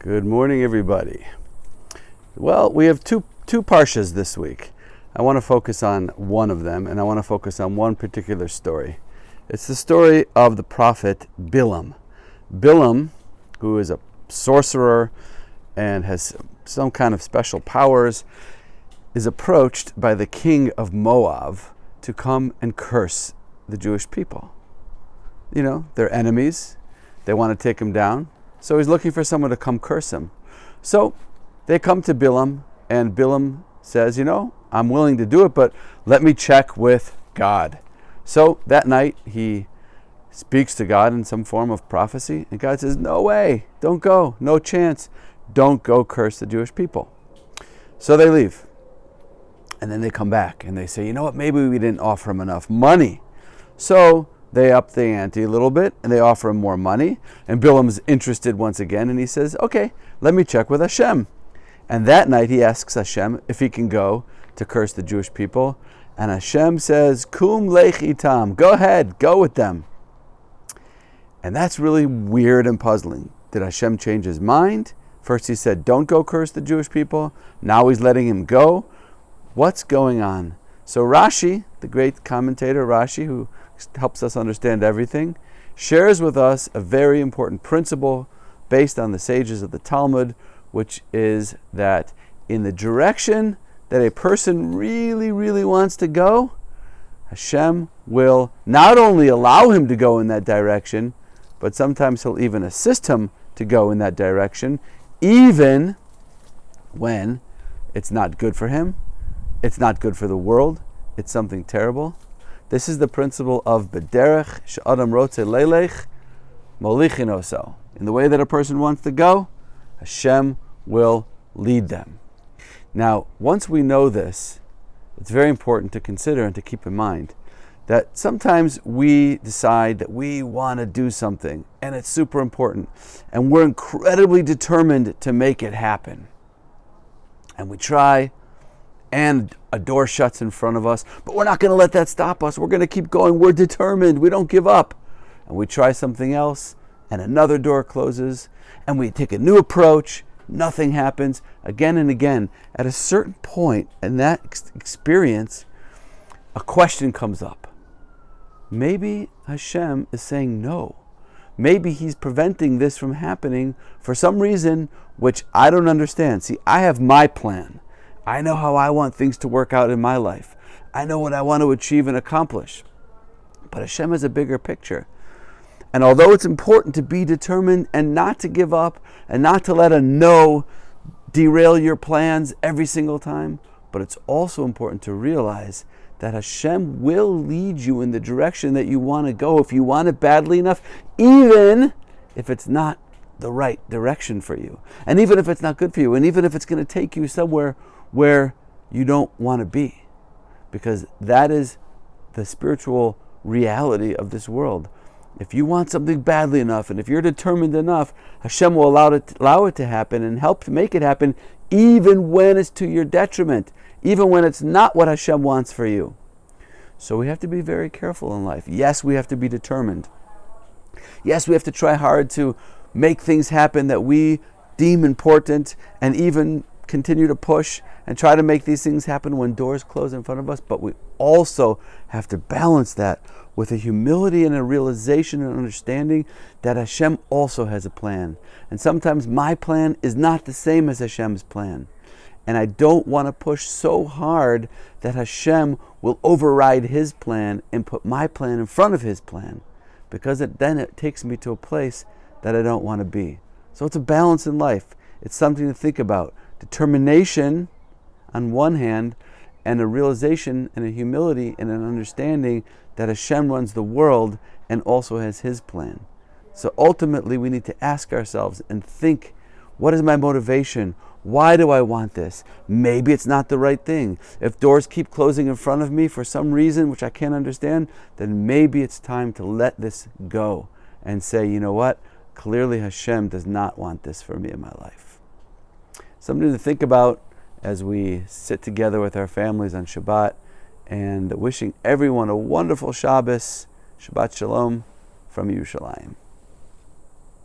Good morning, everybody. Well, we have two parshas this week. I want to focus on one of them, and I want to focus on one particular story. It's the story of the prophet Bilam. Bilam, who is a sorcerer and has some kind of special powers, is approached by the king of Moab to come and curse the Jewish people. You know, they're enemies. They want to take him down. So he's looking for someone to come curse him. So they come to Bilam, and Bilam says, I'm willing to do it, but let me check with God. So that night he speaks to God in some form of prophecy, and God says, no way, don't go, no chance, don't go curse the Jewish people. So they leave. And then they come back and they say, you know what, maybe we didn't offer him enough money. So they up the ante a little bit and they offer him more money. And Bilam's interested once again, and he says, okay, let me check with Hashem. And that night he asks Hashem if he can go to curse the Jewish people. And Hashem says, Kum lech itam, go ahead, go with them. And that's really weird and puzzling. Did Hashem change his mind? First he said, don't go curse the Jewish people. Now he's letting him go. What's going on? So Rashi, the great commentator Rashi, who helps us understand everything, shares with us a very important principle based on the sages of the Talmud, which is that in the direction that a person really, really wants to go, Hashem will not only allow him to go in that direction, but sometimes he'll even assist him to go in that direction, even when it's not good for him, it's not good for the world, it's something terrible. This is the principle of B'derech she'adam rotze lelech molichin oso. In the way that a person wants to go, Hashem will lead them. Now, once we know this, it's very important to consider and to keep in mind that sometimes we decide that we want to do something and it's super important and we're incredibly determined to make it happen. And we try, and a door shuts in front of us, but we're not going to let that stop us. We're going to keep going. We're determined. We don't give up. And we try something else, and another door closes, and we take a new approach. Nothing happens again and again. At a certain point in that experience, a question comes up. Maybe Hashem is saying no. Maybe he's preventing this from happening for some reason which I don't understand. See, I have my plan. I know how I want things to work out in my life. I know what I want to achieve and accomplish. But Hashem has a bigger picture. And although it's important to be determined and not to give up and not to let a no derail your plans every single time, but it's also important to realize that Hashem will lead you in the direction that you want to go if you want it badly enough, even if it's not the right direction for you. And even if it's not good for you, and even if it's going to take you somewhere where you don't want to be, because that is the spiritual reality of this world. If you want something badly enough, and if you're determined enough, Hashem will allow it to happen and help to make it happen, even when it's to your detriment, even when it's not what Hashem wants for you. So we have to be very careful in life. Yes, we have to be determined. Yes, we have to try hard to make things happen that we deem important, and even continue to push and try to make these things happen when doors close in front of us. But we also have to balance that with a humility and a realization and understanding that Hashem also has a plan. And sometimes my plan is not the same as Hashem's plan. And I don't want to push so hard that Hashem will override his plan and put my plan in front of his plan, because then it takes me to a place that I don't want to be. So it's a balance in life. It's something to think about. Determination on one hand, and a realization and a humility and an understanding that Hashem runs the world and also has his plan. So ultimately we need to ask ourselves and think, what is my motivation? Why do I want this? Maybe it's not the right thing. If doors keep closing in front of me for some reason which I can't understand, then maybe it's time to let this go and say, you know what? Clearly Hashem does not want this for me in my life. Something to think about as we sit together with our families on Shabbat, and wishing everyone a wonderful Shabbos. Shabbat Shalom from Yerushalayim.